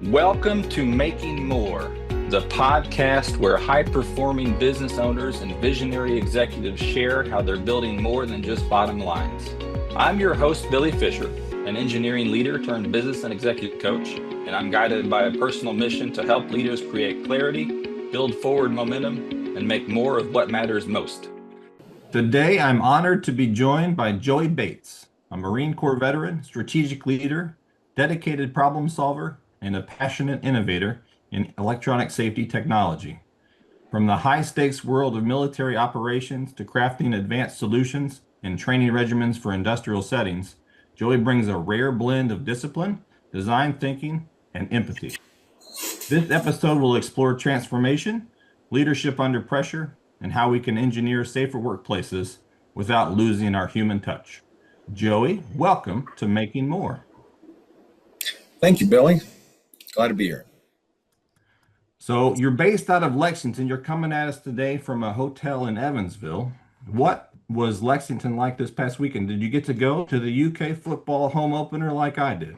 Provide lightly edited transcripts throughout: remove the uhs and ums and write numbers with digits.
Welcome to Making More, the podcast where high-performing business owners and visionary executives share how they're building more than just bottom lines. I'm your host, Billy Fisher, an engineering leader turned business and executive coach, and I'm guided by a personal mission to help leaders create clarity, build forward momentum, and make more of what matters most. Today, I'm honored to be joined by Joey Bates, a Marine Corps veteran, strategic leader, dedicated problem solver, and a passionate innovator in electronic safety technology. From the high-stakes world of military operations to crafting advanced solutions and training regimens for industrial settings, Joey brings a rare blend of discipline, design thinking, and empathy. This episode will explore transformation, leadership under pressure, and how we can engineer safer workplaces without losing our human touch. Joey, welcome to Making More. Thank you, Billy. Glad to be here. So you're based out of Lexington. You're coming at us today from a hotel in Evansville. What was Lexington like this past weekend? Did you get to go to the UK football home opener like I did?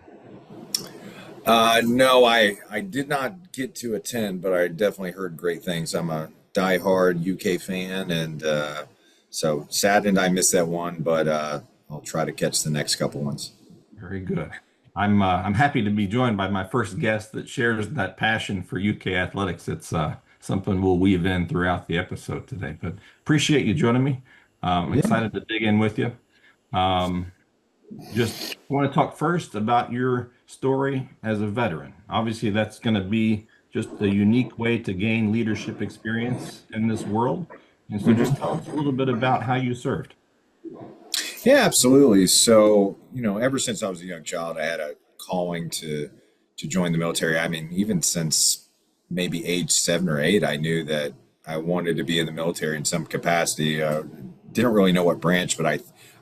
No, I did not get to attend, but I definitely heard great things. I'm a diehard UK fan, and so saddened I missed that one, but I'll try to catch the next couple ones. Very good. I'm happy to be joined by my first guest that shares that passion for UK athletics. It's something we'll weave in throughout the episode today, but appreciate you joining me. I'm excited to dig in with you. Just want to talk first about your story as a veteran. Obviously, that's going to be just a unique way to gain leadership experience in this world. And so just tell us a little bit about how you served. Yeah, absolutely. So, ever since I was a young child, I had a calling to join the military. I mean, even since maybe age 7 or 8, I knew that I wanted to be in the military in some capacity. Didn't really know what branch, but I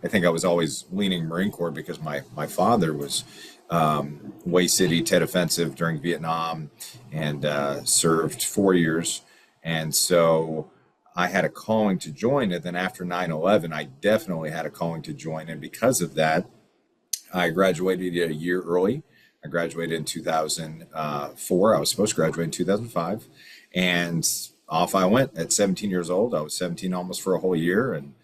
think I was always leaning Marine Corps because my father was Way City Tet Offensive during Vietnam and served 4 years. And so I had a calling to join it. Then after 9/11, I definitely had a calling to join. And because of that, I graduated a year early. I graduated in 2004. I was supposed to graduate in 2005. And off I went at 17 years old. I was 17 almost for a whole year and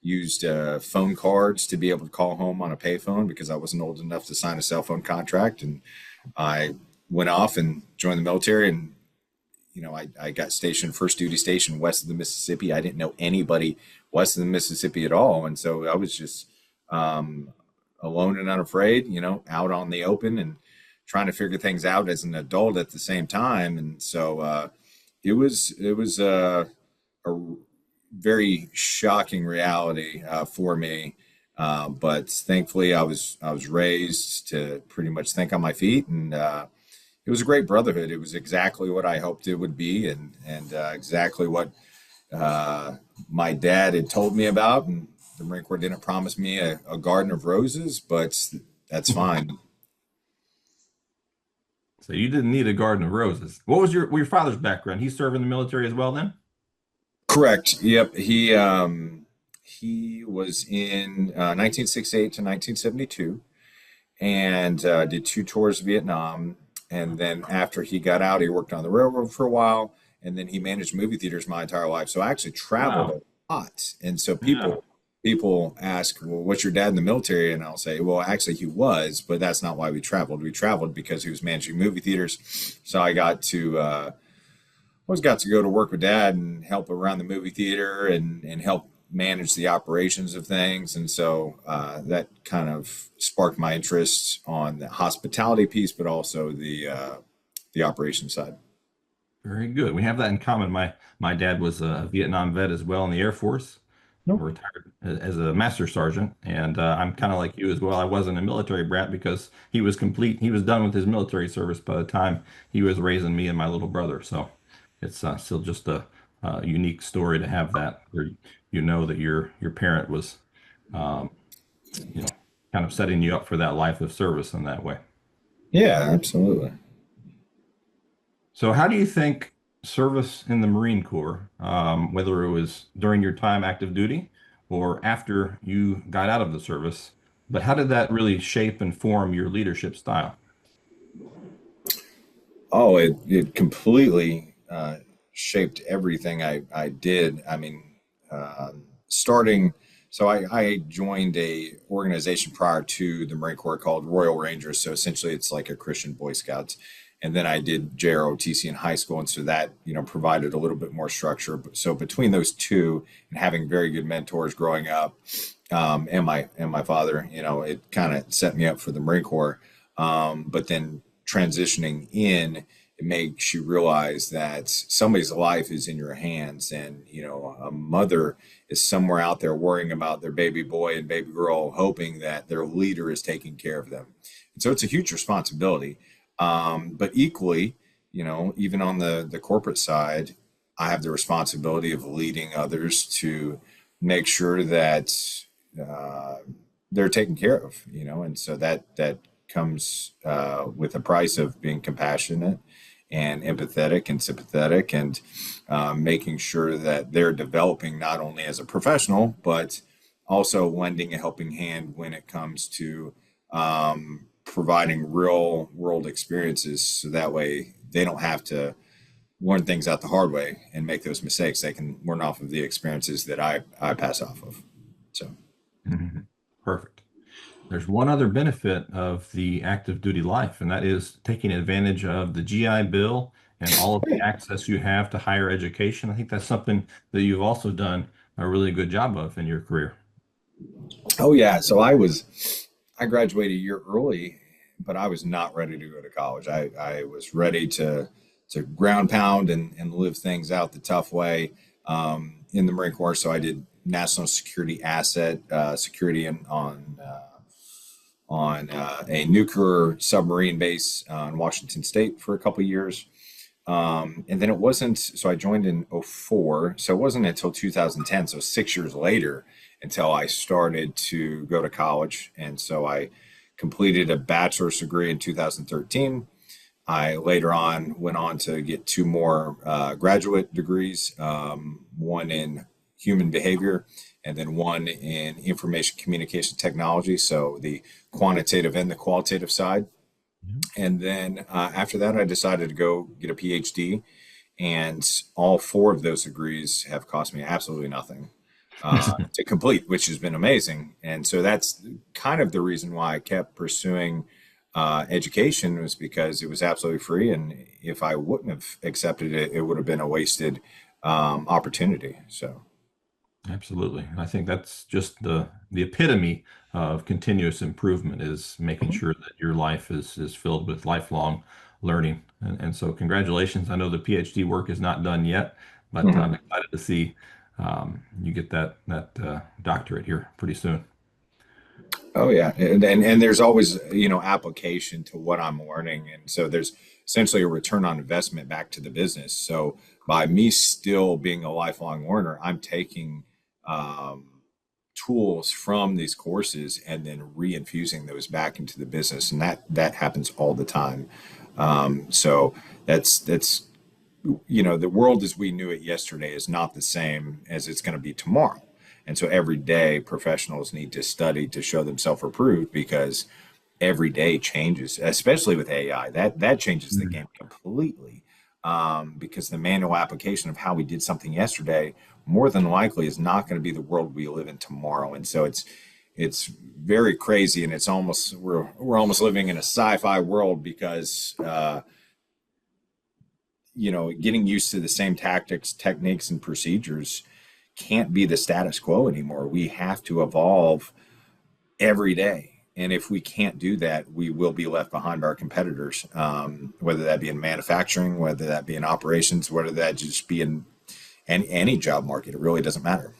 used phone cards to be able to call home on a payphone because I wasn't old enough to sign a cell phone contract. And I went off and joined the military, and I got stationed, first duty station west of the Mississippi. I didn't know anybody west of the Mississippi at all. And so I was just alone and unafraid, out on the open and trying to figure things out as an adult at the same time. And so it was a very shocking reality for me. But thankfully I was raised to pretty much think on my feet, and it was a great brotherhood. It was exactly what I hoped it would be, and exactly what my dad had told me about. And the Marine Corps didn't promise me a garden of roses, but that's fine. So you didn't need a garden of roses. What was your father's background? He served in the military as well then? Correct. Yep. He was in 1968 to 1972 and did 2 tours of Vietnam. And then after he got out, he worked on the railroad for a while, and then he managed movie theaters my entire life. So I actually traveled a lot. And so people ask, well, what's your dad in the military? And I'll say, well, actually he was, but that's not why we traveled. We traveled because he was managing movie theaters. So I got to, always got to go to work with dad and help around the movie theater and help manage the operations of things. And so that kind of sparked my interest on the hospitality piece, but also the operations side. Very good. We have that in common. My dad was a Vietnam vet as well in the Air Force. Retired as a master sergeant, and I'm kind of like you as well. I wasn't a military brat because he was done with his military service by the time he was raising me and my little brother. So it's still just a unique story to have that, where that your parent was kind of setting you up for that life of service in that way. Yeah, absolutely. So how do you think service in the Marine Corps, whether it was during your time active duty or after you got out of the service, but how did that really shape and form your leadership style? Oh, it completely shaped everything I did. I mean, starting, so I joined a organization prior to the Marine Corps called Royal Rangers. So essentially, it's like a Christian Boy Scouts. And then I did JROTC in high school, and so that provided a little bit more structure. So between those two, and having very good mentors growing up, and my father, it kind of set me up for the Marine Corps. But then transitioning in, it makes you realize that somebody's life is in your hands, and a mother is somewhere out there worrying about their baby boy and baby girl, hoping that their leader is taking care of them. And so it's a huge responsibility. But equally, even on the corporate side, I have the responsibility of leading others to make sure that uh, they're taken care of, and so that comes with a price of being compassionate and empathetic and sympathetic, and making sure that they're developing not only as a professional but also lending a helping hand when it comes to providing real world experiences, so that way they don't have to learn things out the hard way and make those mistakes. They can learn off of the experiences that I pass off of. So. Mhm. Perfect. There's one other benefit of the active duty life, and that is taking advantage of the GI Bill and all of the access you have to higher education. I think that's something that you've also done a really good job of in your career. Oh yeah. So I graduated a year early, but I was not ready to go to college. I was ready to ground pound and live things out the tough way in the Marine Corps. So I did national security asset security on a nuclear submarine base in Washington State for a couple of years. And then it wasn't, so I joined in '04. So it wasn't until 2010, so 6 years later, until I started to go to college. And so I completed a bachelor's degree in 2013. I later on went on to get two more graduate degrees, one in human behavior and then one in information communication technology. So the quantitative and the qualitative side. Mhm. And then after that, I decided to go get a PhD, and all four of those degrees have cost me absolutely nothing to complete, which has been amazing. And so that's kind of the reason why I kept pursuing education, was because it was absolutely free. And if I wouldn't have accepted it, it would have been a wasted opportunity. So, Absolutely. I think that's just the epitome of continuous improvement is making mhm, sure that your life is filled with lifelong learning. And so congratulations. I know the PhD work is not done yet, but I'm mhm. excited to see you get that doctorate here pretty soon. Oh yeah, and there's always application to what I'm learning, and so there's essentially a return on investment back to the business. So by me still being a lifelong learner, I'm taking um, tools from these courses and then reinfusing those back into the business, and that happens all the time. So that's the world as we knew it yesterday is not the same as it's going to be tomorrow. And so every day professionals need to study to show themselves approved, because every day changes, especially with AI. That changes the Mhm. game completely. Because the manual application of how we did something yesterday more than likely is not going to be the world we live in tomorrow. And so it's very crazy, and it's almost we're almost living in a sci-fi world, because getting used to the same tactics, techniques, and procedures can't be the status quo anymore. We have to evolve every day. And if we can't do that, we will be left behind by our competitors, whether that be in manufacturing, whether that be in operations, whether that just be in any job market. It really doesn't matter.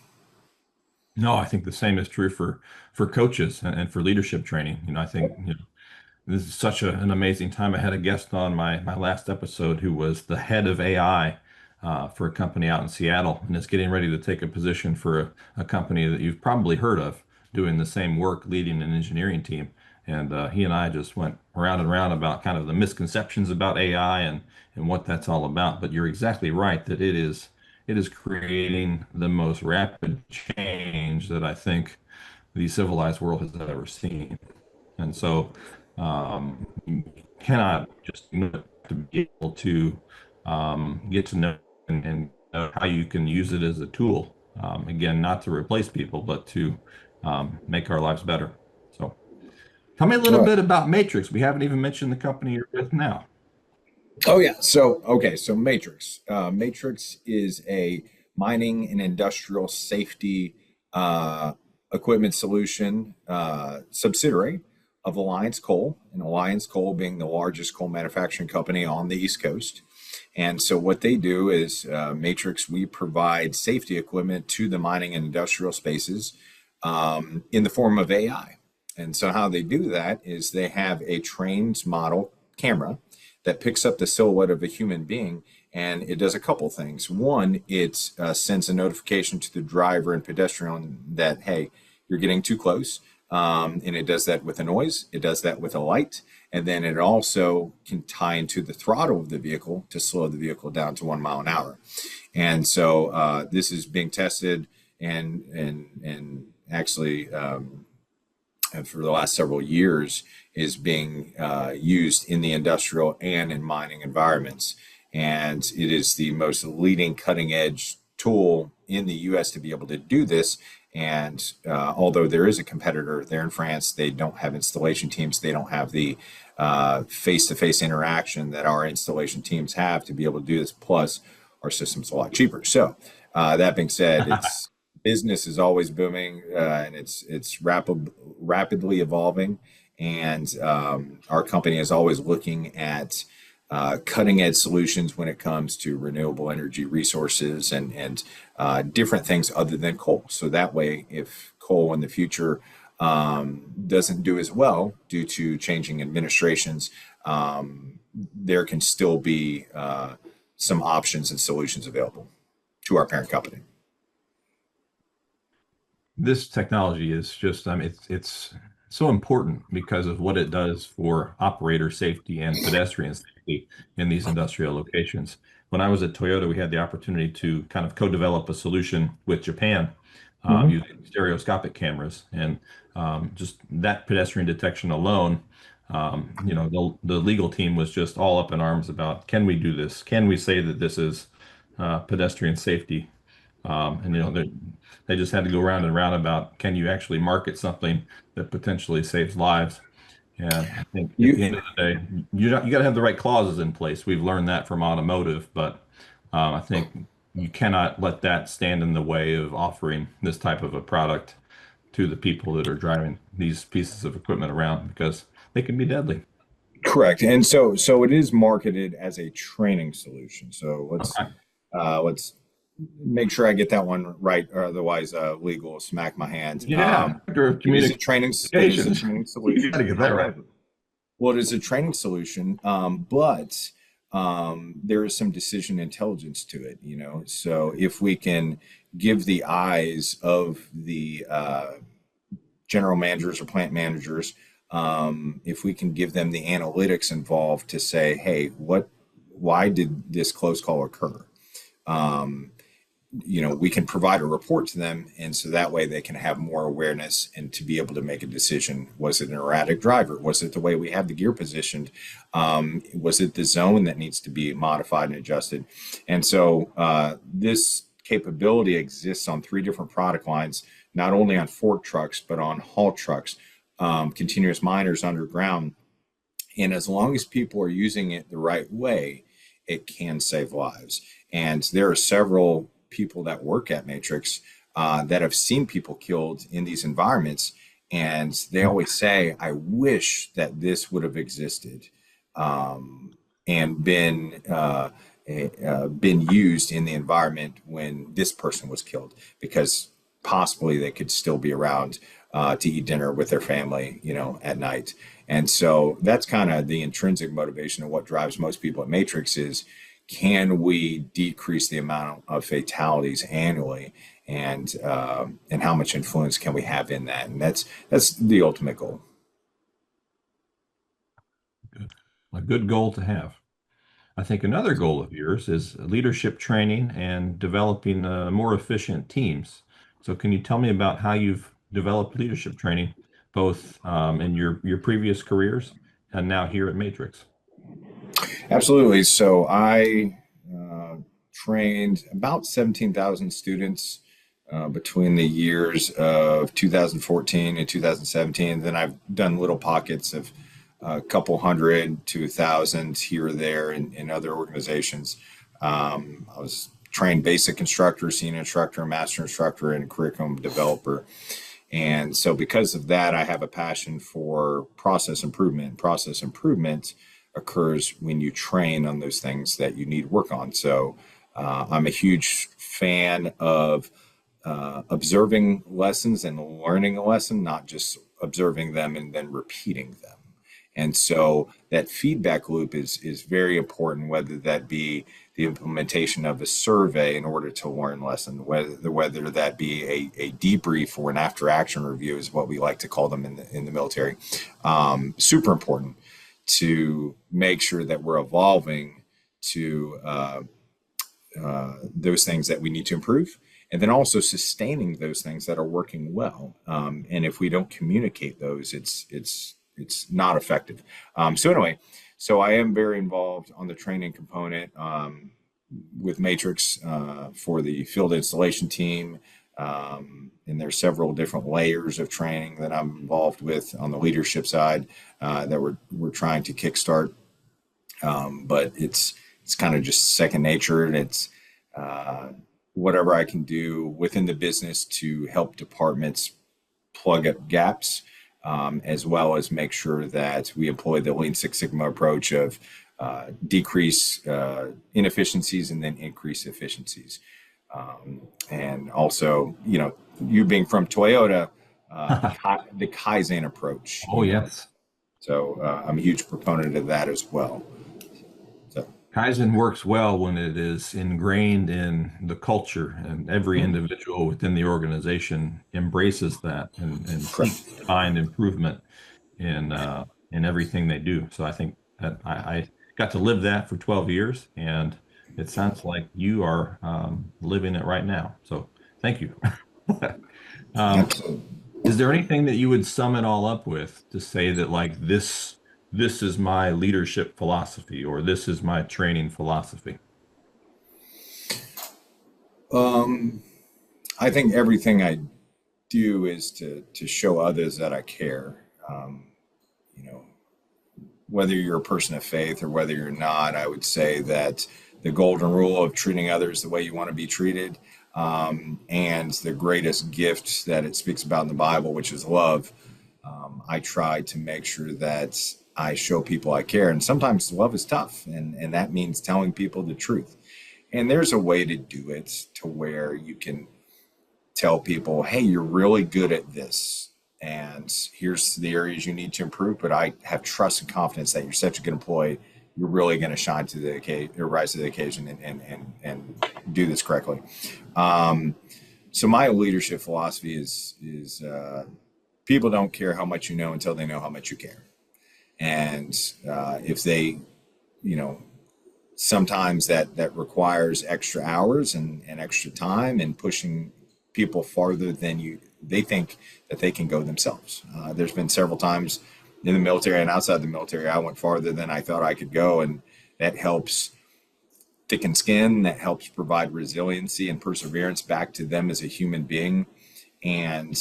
No, I think the same is true for coaches and for leadership training. I think this is such an amazing time. I had a guest on my last episode who was the head of AI for a company out in Seattle and is getting ready to take a position for a company that you've probably heard of doing the same work, leading an engineering team. And he and I just went around and around about kind of the misconceptions about AI and what that's all about. But you're exactly right that it is creating the most rapid change that I think the civilized world has ever seen. And so you cannot just ignore it. to be able to get to know and know how you can use it as a tool. Again, not to replace people, but to make our lives better. So, tell me a little All right. bit about Matrix. We haven't even mentioned the company you're with now. Oh yeah. So okay. So Matrix. Matrix is a mining and industrial safety uh, equipment solution subsidiary of Alliance Coal, and Alliance Coal being the largest coal manufacturing company on the East Coast. And so what they do is Matrix. We provide safety equipment to the mining and industrial spaces in the form of AI. And so how they do that is they have a trained model camera that picks up the silhouette of a human being, and it does a couple things. One, it sends a notification to the driver and pedestrian that, hey, you're getting too close. And it does that with a noise, it does that with a light, and then it also can tie into the throttle of the vehicle to slow the vehicle down to 1 mile an hour. And so this is being tested and actually and for the last several years is being used in the industrial and in mining environments. And it is the most leading cutting edge tool in the US to be able to do this. And although there is a competitor there in France, they don't have installation teams. They don't have the face to face interaction that our installation teams have to be able to do this. Plus, our system's a lot cheaper. So, that being said, it's business is always booming and it's rapidly evolving, and our company is always looking at cutting edge solutions when it comes to renewable energy resources and different things other than coal. So that way, if coal in the future doesn't do as well due to changing administrations, there can still be some options and solutions available to our parent company. This technology is just, it's so important because of what it does for operator safety and pedestrian safety in these industrial locations. When I was at Toyota, we had the opportunity to kind of co-develop a solution with Japan Mhm. using stereoscopic cameras, and just that pedestrian detection alone. The legal team was just all up in arms about, can we do this? Can we say that this is pedestrian safety? And they just had to go round and round about, can you actually market something that potentially saves lives? And I think at the You end of the day, you got to have the right clauses in place. We've learned that from automotive, but I think you cannot let that stand in the way of offering this type of a product to the people that are driving these pieces of equipment around, because they can be deadly. Correct. And so it is marketed as a training solution. So Okay. let's make sure I get that one right, or otherwise legal will smack my hand. Yeah, Director of It is a Communications. training You got to solution. get that right. However, well, it is a training solution, but there is some decision intelligence to it, you know. So if we can give the eyes of the general managers or plant managers, if we can give them the analytics involved to say, hey, why did this close call occur? Um, we can provide a report to them, and so that way they can have more awareness and to be able to make a decision. Was it an erratic driver? Was it the way we have the gear positioned? Was it the zone that needs to be modified and adjusted? And so this capability exists on 3 different product lines, not only on fork trucks but on haul trucks, continuous miners underground. And as long as people are using it the right way, it can save lives. And there are several people that work at Matrix that have seen people killed in these environments. And they always say, I wish that this would have existed and been used in the environment when this person was killed, because possibly they could still be around to eat dinner with their family, at night. And so that's kind of the intrinsic motivation of what drives most people at Matrix is, can we decrease the amount of fatalities annually, and how much influence can we have in that? And that's the ultimate goal. Good. A good goal to have. I think another goal of yours is leadership training and developing more efficient teams. So, can you tell me about how you've developed leadership training, both in your previous careers and now here at Matrix? Absolutely. So I trained about 17,000 students between the years of 2014 and 2017. Then I've done little pockets of a couple hundred to 1,000 here or there in other organizations. I was trained basic instructor, senior instructor, master instructor, and curriculum developer. And so, because of that, I have a passion for process improvement. Process improvement occurs when you train on those things that you need work on. So, I'm a huge fan of observing lessons and learning a lesson, not just observing them and then repeating them. And so that feedback loop is very important, whether that be the implementation of a survey in order to learn lesson, whether that be a debrief or an after action review is what we like to call them in the military. Super important to make sure that we're evolving to those things that we need to improve, and then also sustaining those things that are working well. And if we don't communicate those, it's not effective. So anyway, so I am very involved on the training component with Matrix for the field installation team. And there's several different layers of training that I'm involved with on the leadership side that we're trying to kickstart. But it's kind of just second nature, and it's whatever I can do within the business to help departments plug up gaps, as well as make sure that we employ the Lean Six Sigma approach of decrease inefficiencies and then increase efficiencies. And also, you being from Toyota, the Kaizen approach. Oh, yes. So I'm a huge proponent of that as well. Kaizen works well when it is ingrained in the culture, and every individual within the organization embraces that and seeks to find improvement in everything they do. So I think that I got to live that for 12 years, and it sounds like you are living it right now. So thank you. Is there anything that you would sum it all up with to say that, like, this is my leadership philosophy, or this is my training philosophy? I think everything I do is to show others that I care. Whether you're a person of faith or whether you're not, I would say that the golden rule of treating others the way you want to be treated, and the greatest gift that it speaks about in the Bible, which is love. I try to make sure that I show people I care. And sometimes love is tough, and that means telling people the truth. And there's a way to do it to where you can tell people, hey, you're really good at this, and here's the areas you need to improve, but I have trust and confidence that you're such a good employee, you're really going to shine to the occasion, or rise to the occasion, and do this correctly. So my leadership philosophy is people don't care how much you know until they know how much you care. And if they, sometimes that requires extra hours and extra time and pushing people farther than they think that they can go themselves. There's been several times in the military and outside the military, I went farther than I thought I could go. And that helps thicken skin, that helps provide resiliency and perseverance back to them as a human being. And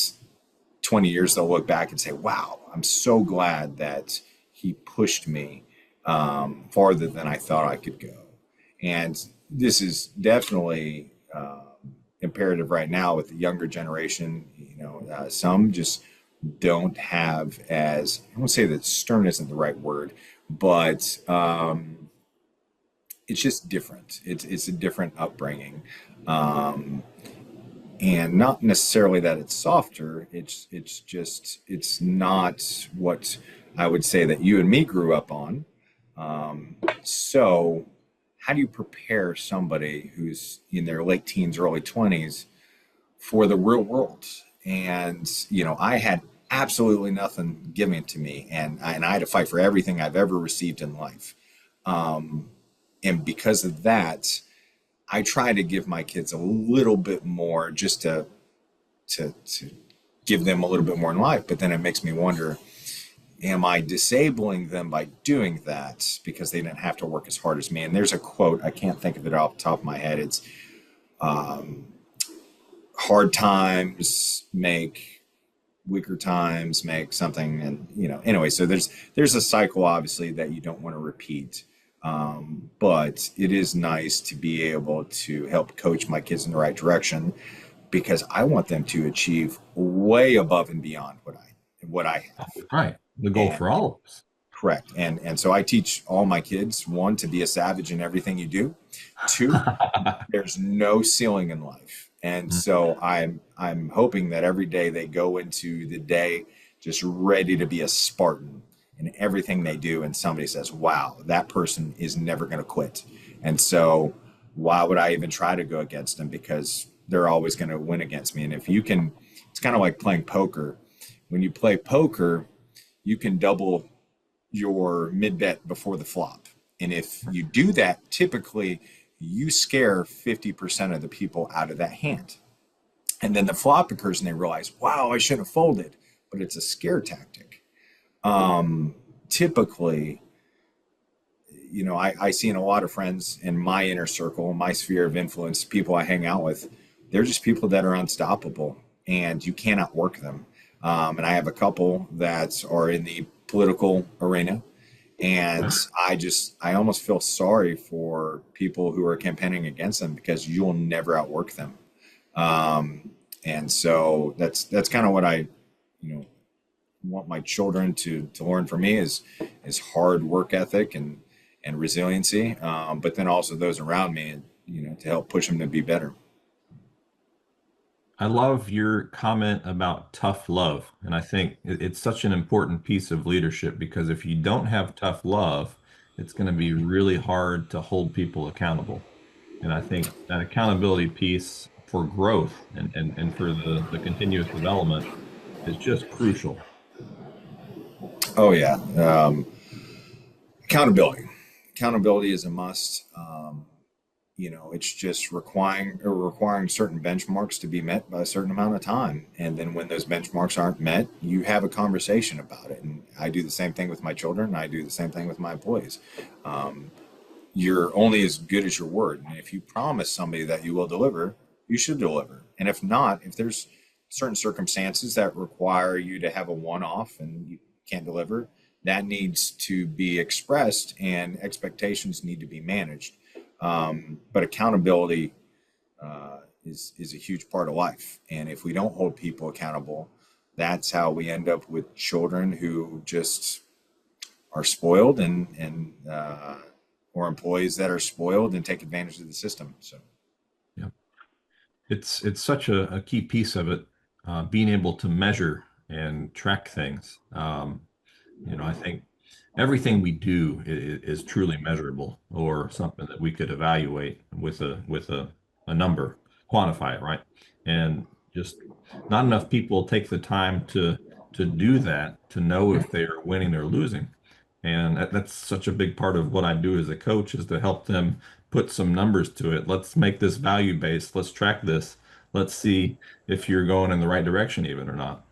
20 years, they'll look back and say, wow, I'm so glad that he pushed me farther than I thought I could go. And this is definitely imperative right now with the younger generation. Some just don't have as, I won't say that stern isn't the right word, but it's just different. It's a different upbringing. And not necessarily that it's softer. It's not what I would say that you and me grew up on. So how do you prepare somebody who's in their late teens, early 20s for the real world? And, I had absolutely nothing given to me, and I had to fight for everything I've ever received in life. And because of that, I try to give my kids a little bit more, just to give them a little bit more in life. But then it makes me wonder, am I disabling them by doing that because they didn't have to work as hard as me? And there's a quote, I can't think of it off the top of my head. It's hard times make weaker times make something, and anyway, so there's a cycle obviously that you don't want to repeat. But it is nice to be able to help coach my kids in the right direction because I want them to achieve way above and beyond what I have. Right. The goal And for all of us. correct. And so I teach all my kids, one, to be a savage in everything you do. Two, there's no ceiling in life. And so I'm hoping that every day they go into the day just ready to be a Spartan in everything they do. And somebody says, wow, that person is never going to quit. And so why would I even try to go against them? Because they're always going to win against me. And if you can, it's kind of like playing poker. When you play poker, you can double your mid bet before the flop. And if you do that, typically you scare 50% of the people out of that hand. And then the flop occurs and they realize, wow, I should have folded, but it's a scare tactic. Typically, I see in a lot of friends in my inner circle, my sphere of influence, people I hang out with, they're just people that are unstoppable and you cannot work them. And I have a couple that are in the political arena. And I almost feel sorry for people who are campaigning against them because you'll never outwork them. And so that's kind of what I, want my children to learn from me is hard work ethic and resiliency. But then also those around me, to help push them to be better. I love your comment about tough love. And I think it's such an important piece of leadership because if you don't have tough love, it's going to be really hard to hold people accountable. And I think that accountability piece for growth and for the continuous development is just crucial. Oh yeah. Accountability. Accountability is a must. It's just requiring certain benchmarks to be met by a certain amount of time. And then when those benchmarks aren't met, you have a conversation about it. And I do the same thing with my children. I do the same thing with my employees. You're only as good as your word. And if you promise somebody that you will deliver, you should deliver. And if not, if there's certain circumstances that require you to have a one-off and you can't deliver, that needs to be expressed and expectations need to be managed. But accountability is a huge part of life. And if we don't hold people accountable, that's how we end up with children who just are spoiled and or employees that are spoiled and take advantage of the system. So, Yeah. It's such a key piece of it, being able to measure and track things. I think everything we do is truly measurable or something that we could evaluate with a number, quantify it, right? And just not enough people take the time to do that, to know if they are winning or losing. And that's such a big part of what I do as a coach is to help them put some numbers to it. Let's make this value based. Let's track this. Let's see if you're going in the right direction even or not.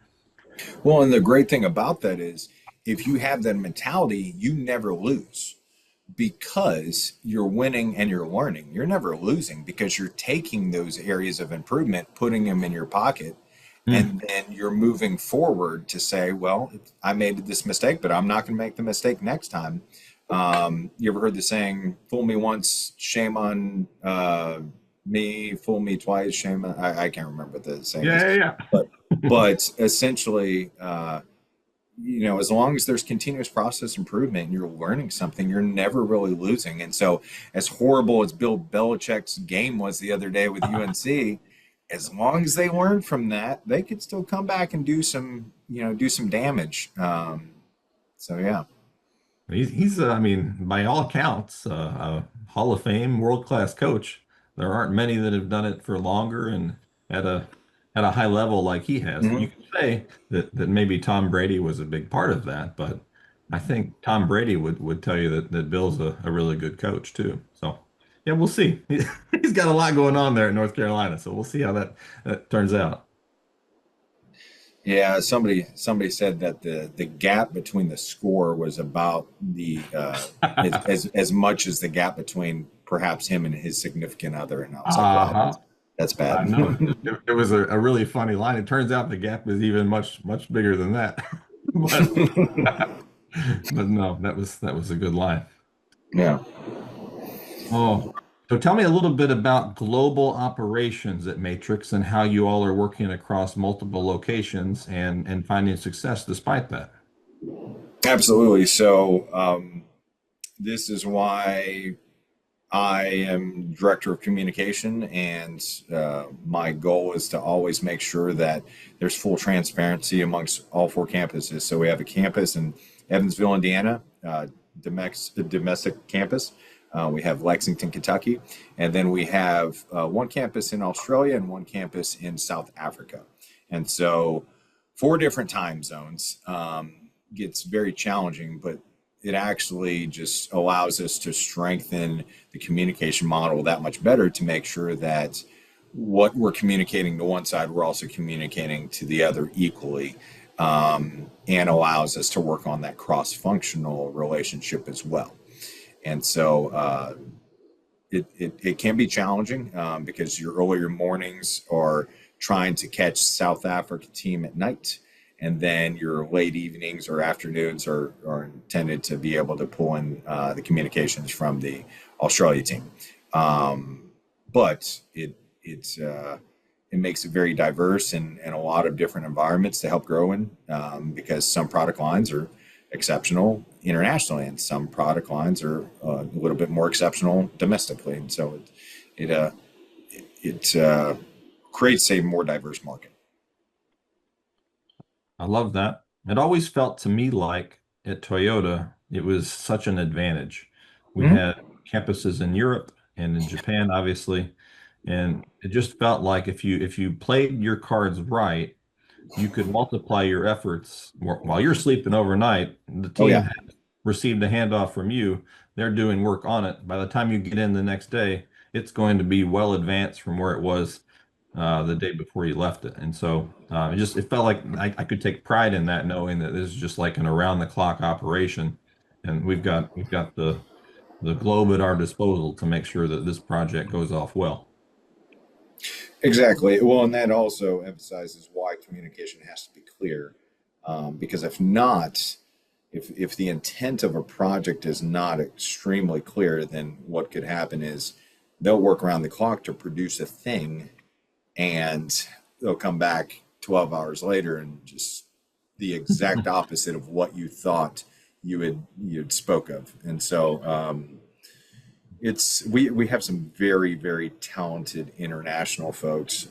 well, and the great thing about that is if you have that mentality, you never lose because you're winning and you're learning. You're never losing because you're taking those areas of improvement, putting them in your pocket, Hmm. and then you're moving forward to say, well, I made this mistake, but I'm not going to make the mistake next time. You ever heard the saying, fool me once, shame on me, fool me twice, shame on, I can't remember what the saying is, Yeah, yeah, but but essentially, as long as there's continuous process improvement and you're learning something, you're never really losing. And so, as horrible as Bill Belichick's game was the other day with yeah. UNC, as long as they learn from that, they could still come back and do some damage. So yeah. He's I mean, by all accounts, a Hall of Fame, world-class coach. There aren't many that have done it for longer and at a high level like he has. You Mhm. could say that maybe Tom Brady was a big part of that, but I think Tom Brady would tell you that Bill's a really good coach too. So yeah, we'll see. He's got a lot going on there in North Carolina, so we'll see how that turns out. Yeah, somebody said that the gap between the score was about the as much as the gap between perhaps him and his significant other, and I was like, wow, Uh-huh. that's I bad. know. It was a really funny line. It turns out the gap is even much bigger than that. But but no, that was a good line. Yeah. Oh, so tell me a little bit about global operations at Matrix and how you all are working across multiple locations and finding success despite that. Absolutely. So this is why I am director of communication, and my goal is to always make sure that there's full transparency amongst all four campuses. So we have a campus in Evansville, Indiana, domestic campus. We have Lexington, Kentucky, and then we have one campus in Australia and one campus in South Africa. And so, four different time zones gets very challenging, but it actually just allows us to strengthen the communication model that much better to make sure that what we're communicating to one side, we're also communicating to the other equally, and allows us to work on that cross-functional relationship as well. And so it can be challenging because your earlier mornings are trying to catch South Africa team at night, and then your late evenings or afternoons are intended to be able to pull in the communications from the Australia team. But it makes it very diverse and a lot of different environments to help grow in, because some product lines are exceptional internationally and some product lines are a little bit more exceptional domestically. And so it creates a more diverse market. I love that. It always felt to me like at Toyota, it was such an advantage. We Mhm. had campuses in Europe and in Japan, obviously, and it just felt like if you played your cards right, you could multiply your efforts while you're sleeping overnight. The Oh team yeah, has received a handoff from you. They're doing work on it. By the time you get in the next day, it's going to be well advanced from where it was the day before you left it. And so it felt like I could take pride in that, knowing that this is just like an around the clock operation, and we've got the globe at our disposal to make sure that this project goes off well. exactly. Well, and that also emphasizes why communication has to be clear, because if not, if the intent of a project is not extremely clear, then what could happen is they'll work around the clock to produce a thing, and they'll come back 12 hours later and just the exact opposite of what you thought you'd spoke of. And so it's we have some very talented international folks,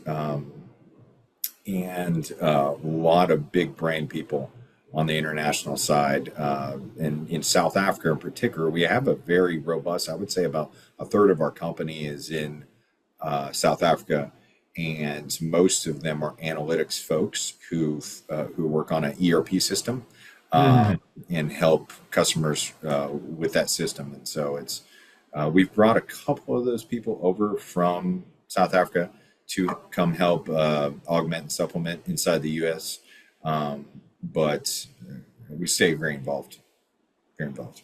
and a lot of big brain people on the international side. And in South Africa in particular, we have a very robust, I would say about a third of our company is in South Africa, and most of them are analytics folks who work on an ERP system, Mhm. and help customers with that system. And so we've brought a couple of those people over from South Africa to come help augment and supplement inside the U.S. But we stay very involved, very involved.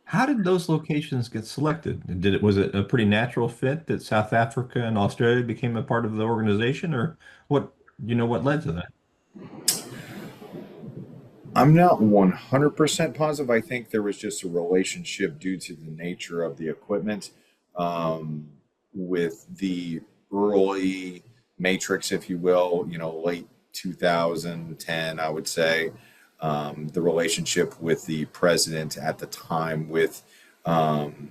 How did those locations get selected? Was it a pretty natural fit that South Africa and Australia became a part of the organization, or what led to that? I'm not 100% positive. I think there was just a relationship due to the nature of the equipment, um, with the early Matrix, if you will, late 2010, I would say. The relationship with the president at the time with um,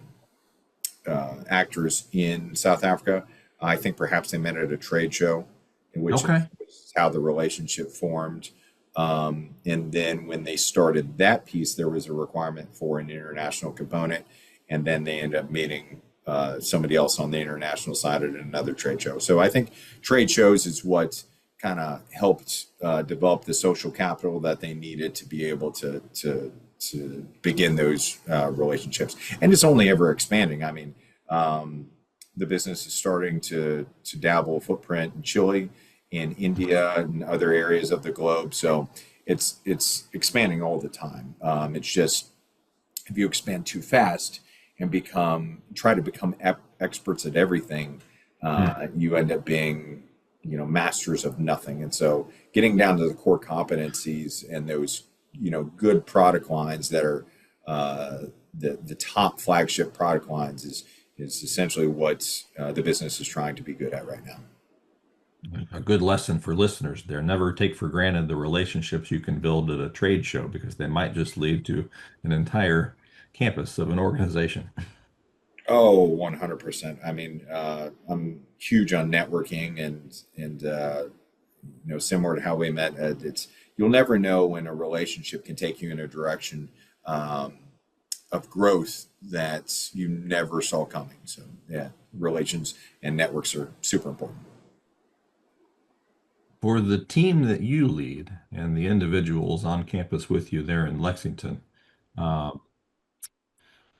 actors in South Africa. I think perhaps they met at a trade show, in which Okay. is how the relationship formed. And then when they started that piece, there was a requirement for an international component, and then they ended up meeting somebody else on the international side at another trade show. So I think trade shows is what kind of helped develop the social capital that they needed to be able to begin those relationships. And it's only ever expanding. I mean, the business is starting to dabble a footprint in Chile in India and other areas of the globe. So it's expanding all the time. It's just if you expand too fast and become try to become experts at everything, you end up being masters of nothing. And so getting down to the core competencies and those good product lines that are uh, the top flagship product lines is essentially what the business is trying to be good at right now. A good lesson for listeners there. Never take for granted the relationships you can build at a trade show because they might just lead to an entire campus of an organization. Oh, 100%. I mean, I'm huge on networking and similar to how we met, it's you'll never know when a relationship can take you in a direction um, of growth that you never saw coming. So yeah, relations and networks are super important. For the team that you lead and the individuals on campus with you there in Lexington, uh,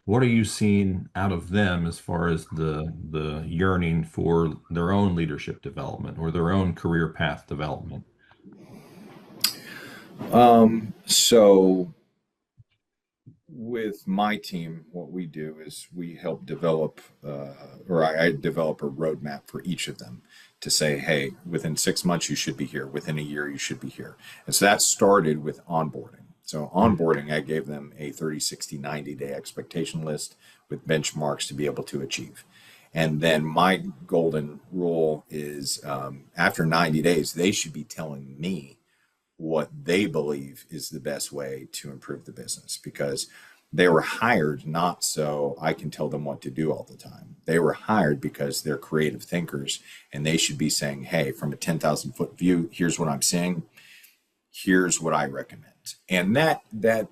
what are you seeing out of them as far as the yearning for their own leadership development or their own career path development? So with my team, what we do is we help develop, or I develop a roadmap for each of them to say, hey, within 6 months, you should be here. Within a year, you should be here. And so that started with onboarding. So, onboarding, I gave them a 30, 60, 90-day expectation list with benchmarks to be able to achieve. And then my golden rule is after 90 days, they should be telling me what they believe is the best way to improve the business because they were hired not so I can tell them what to do all the time. They were hired because they're creative thinkers and they should be saying, hey, from a 10,000-foot view, here's what I'm seeing. Here's what I recommend. And that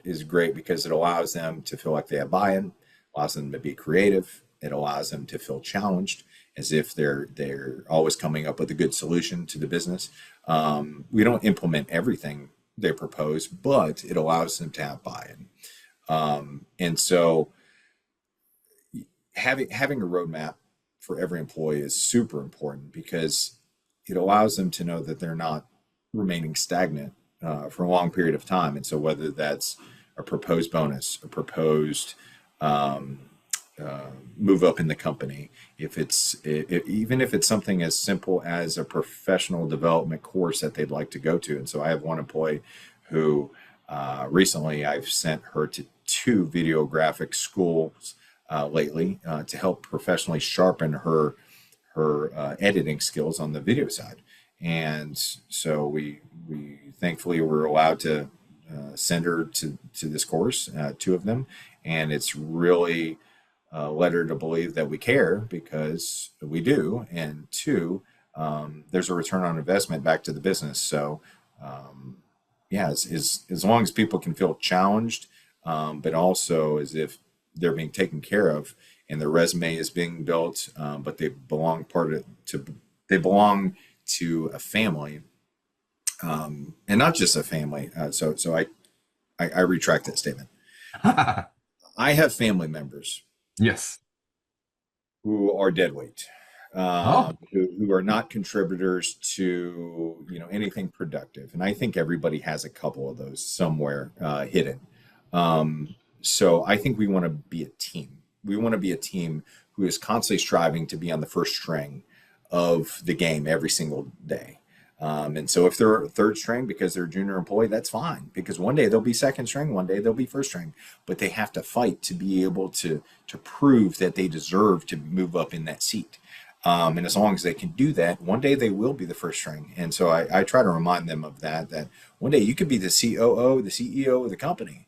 is great because it allows them to feel like they have buy-in, allows them to be creative. It allows them to feel challenged as if they're always coming up with a good solution to the business. We don't implement everything they propose, but it allows them to have buy-in. And so having a roadmap for every employee is super important because it allows them to know that they're not remaining stagnant for a long period of time. And so whether that's a proposed bonus, a proposed um, move up in the company, if even if it's something as simple as a professional development course that they'd like to go to. And so I have one employee who recently I've sent her to two videographic schools lately to help professionally sharpen her editing skills on the video side. And so we thankfully were allowed to send her to this course, two of them, and it's really led her to believe that we care because we do, and two, there's a return on investment back to the business. So yeah, as long as people can feel challenged, but also as if they're being taken care of and their resume is being built, but they belong to a family, and not just a family. So I retract that statement. I have family members Yes. who are dead weight, Oh, who are not contributors to anything productive, and I think everybody has a couple of those somewhere hidden. So I think we want to be a team. We want to be a team who is constantly striving to be on the first string of the game every single day. And so if they're third string because they're a junior employee, that's fine because one day they'll be second string, one day they'll be first string, but they have to fight to be able to prove that they deserve to move up in that seat. And as long as they can do that, one day they will be the first string. And so I try to remind them of that one day you could be the COO, the CEO of the company.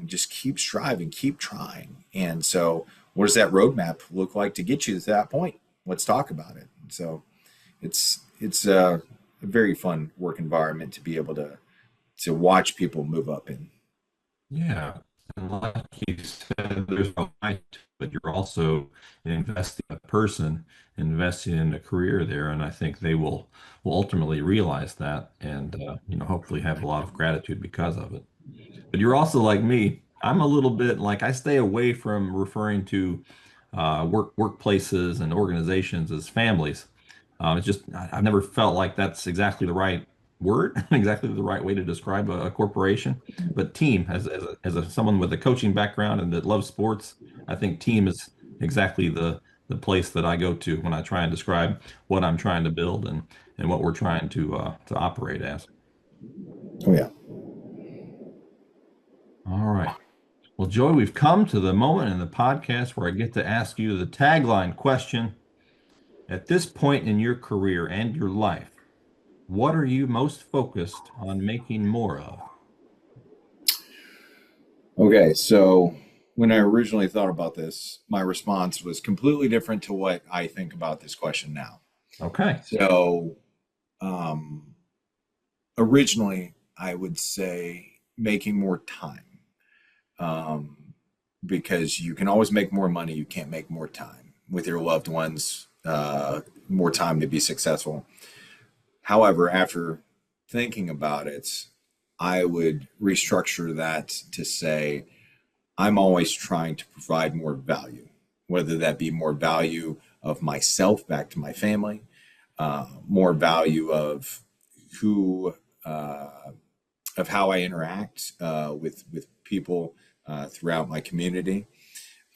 Just keep striving, keep trying. And so what does that roadmap look like to get you to that point? Let's talk about it. So it's a very fun work environment to be able to watch people move up in. yeah. And like you said, there's no right, but you're also investing in a person, investing in a career there, and I think they will ultimately realize that, and hopefully have a lot of gratitude because of it. But you're also like me. I'm a little bit like I stay away from referring to workplaces and organizations as families It's just I've never felt like that's exactly the right word, exactly the right way to describe a corporation. But team, someone with a coaching background and that loves sports, I think team is exactly the place that I go to when I try and describe what I'm trying to build and what we're trying to operate as. Oh yeah. All right. Well, Joey, we've come to the moment in the podcast where I get to ask you the tagline question. At this point in your career and your life, what are you most focused on making more of? Okay, so when I originally thought about this, my response was completely different to what I think about this question now. Okay. So, um, originally, I would say making more time, um, because you can always make more money. You can't make more time with your loved ones, more time to be successful. However, after thinking about it, I would restructure that to say, I'm always trying to provide more value, whether that be more value of myself back to my family, more value of who, of how I interact with people throughout my community,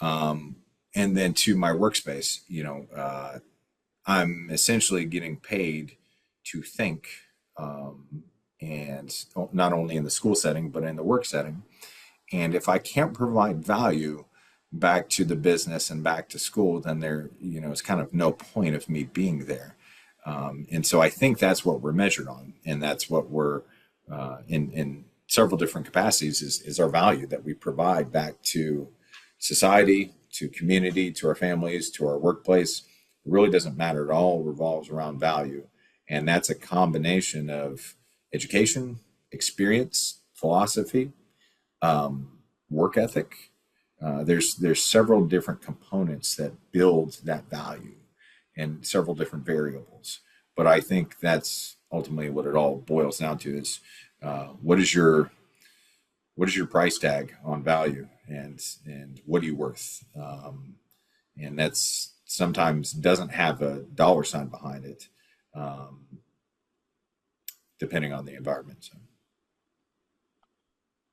um, and then to my workspace. I'm essentially getting paid to think, um, and not only in the school setting but in the work setting. And if I can't provide value back to the business and back to school, then it's kind of no point of me being there. And so I think that's what we're measured on, and that's what we're in several different capacities is our value that we provide back to society, to community, to our families, to our workplace. It really doesn't matter. It all revolves around value, and that's a combination of education, experience, philosophy, work ethic. There's several different components that build that value, and several different variables. But I think that's ultimately what it all boils down to: is what is your price tag on value, and what are you worth? And that's sometimes doesn't have a dollar sign behind it, um, depending on the environment. So.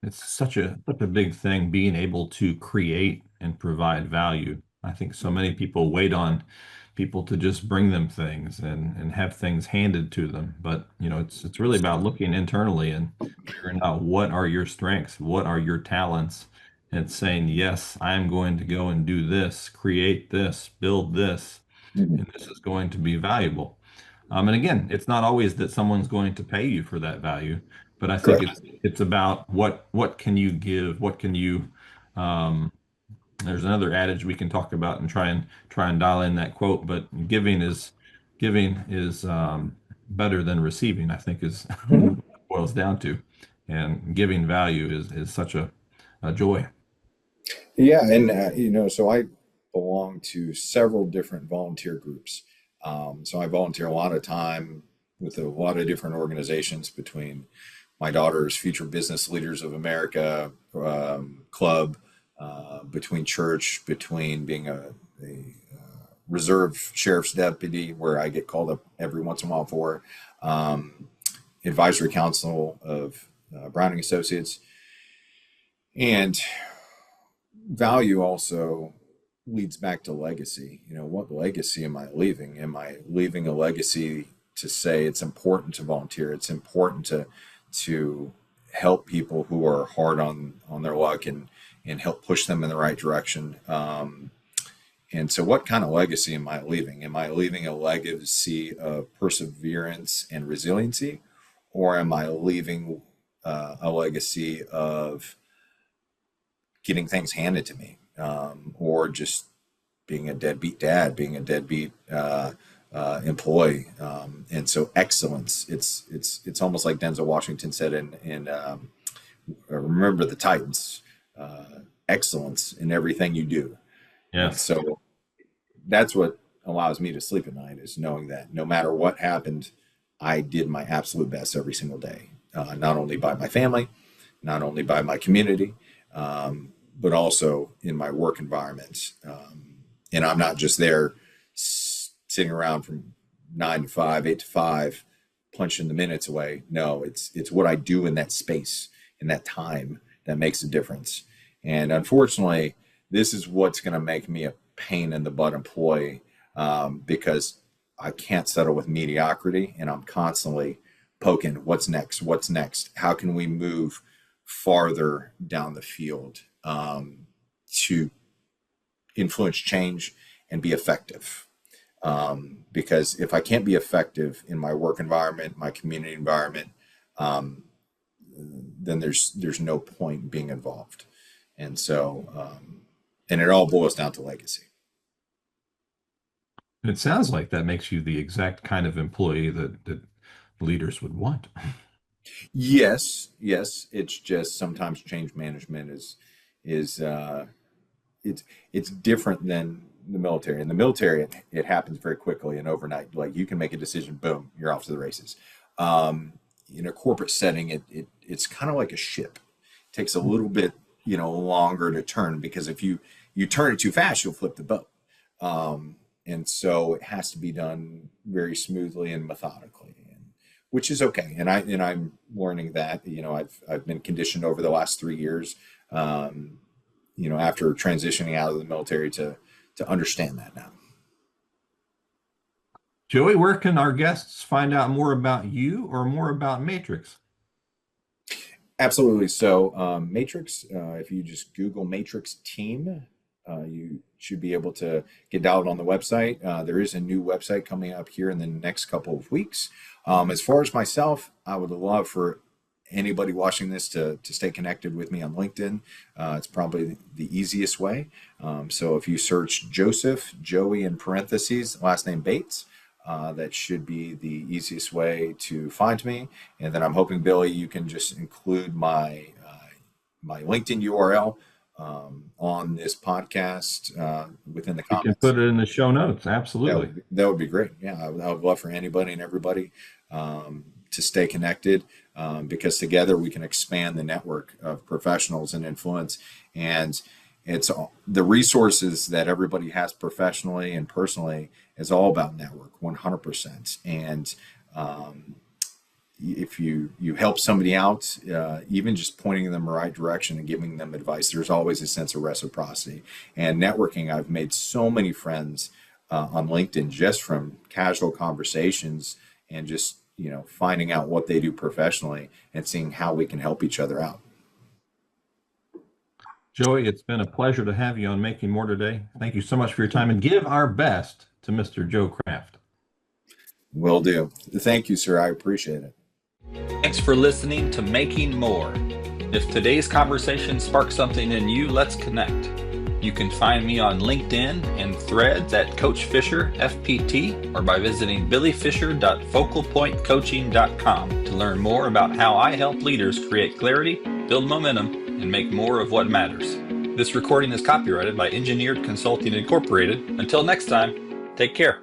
It's such a big thing being able to create and provide value. I think so many people wait on people to just bring them things and have things handed to them. But it's really about looking internally and figuring out what are your strengths, what are your talents, and saying, yes, I'm going to go and do this, create this, build this, Mhm. and this is going to be valuable. And again, it's not always that someone's going to pay you for that value, but I think Correct. it's about what can you give, what can you um, there's another adage we can talk about and try and dial in that quote, but giving is better than receiving, I think is Mhm. what it boils down to. And giving value is such a joy. Yeah, and so I belong to several different volunteer groups. So I volunteer a lot of time with a lot of different organizations, between my daughter's Future Business Leaders of America club, between church, between being a reserve sheriff's deputy, where I get called up every once in a while for, um, advisory council of Browning Associates. And value also leads back to legacy. What legacy am I leaving? Am I leaving a legacy to say it's important to volunteer? It's important to help people who are hard on their luck, and help push them in the right direction. And so, what kind of legacy am I leaving? Am I leaving a legacy of perseverance and resiliency, or am I leaving a legacy of getting things handed to me, or just being a deadbeat dad, being a deadbeat employee? And so, excellence. It's almost like Denzel Washington said in Remember the Titans. Excellence in everything you do. And Yes. so that's what allows me to sleep at night, is knowing that no matter what happened, I did my absolute best every single day, not only by my family, not only by my community, but also in my work environment. And I'm not just there sitting around from 9 to 5, 8 to 5, punching the minutes away. No, it's what I do in that space, in that time, that makes a difference. And unfortunately, this is what's going to make me a pain in the butt employee, because I can't settle with mediocrity, and I'm constantly poking, what's next? What's next? How can we move farther down the field, to influence change and be effective? Because if I can't be effective in my work environment, my community environment, then there's no point in being involved. And so, and it all boils down to legacy. It sounds like that makes you the exact kind of employee that leaders would want. Yes, yes. It's just sometimes change management is it's different than the military. In the military, it happens very quickly and overnight. Like you can make a decision, boom, you're off to the races. In a corporate setting, it's kind of like a ship. It takes a little bit, longer to turn, because if you turn it too fast, you'll flip the boat. And so it has to be done very smoothly and methodically, which is okay. And I'm learning that. I've been conditioned over the last 3 years, after transitioning out of the military, to understand that now. Joey, where can our guests find out more about you or more about Matrix? Absolutely. So Matrix, if you just Google Matrix Team, you should be able to get dialed on the website. There is a new website coming up here in the next couple of weeks. As far as myself, I would love for anybody watching this to stay connected with me on LinkedIn. It's probably the easiest way. So if you search Joseph, Joey in parentheses, last name Bates, that should be the easiest way to find me. And then I'm hoping, Billy, you can just include my LinkedIn URL on this podcast within the comments. You can put it in the show notes. Absolutely. That would be great. Yeah, I would love for anybody and everybody to stay connected, because together we can expand the network of professionals and influence. And it's the resources that everybody has professionally and personally is all about network, 100%. And if you help somebody out, even just pointing them in the right direction and giving them advice, there's always a sense of reciprocity. And networking, I've made so many friends on LinkedIn just from casual conversations and just finding out what they do professionally and seeing how we can help each other out. Joey, it's been a pleasure to have you on Making More today. Thank you so much for your time, and give our best to Mr. Joe Kraft. Will do. Thank you, sir. I appreciate it. Thanks for listening to Making More. If today's conversation sparked something in you, let's connect. You can find me on LinkedIn and Threads at Coach Fisher FPT, or by visiting billyfisher.focalpointcoaching.com to learn more about how I help leaders create clarity, build momentum, and make more of what matters. This recording is copyrighted by Engineered Consulting Incorporated. Until next time, take care.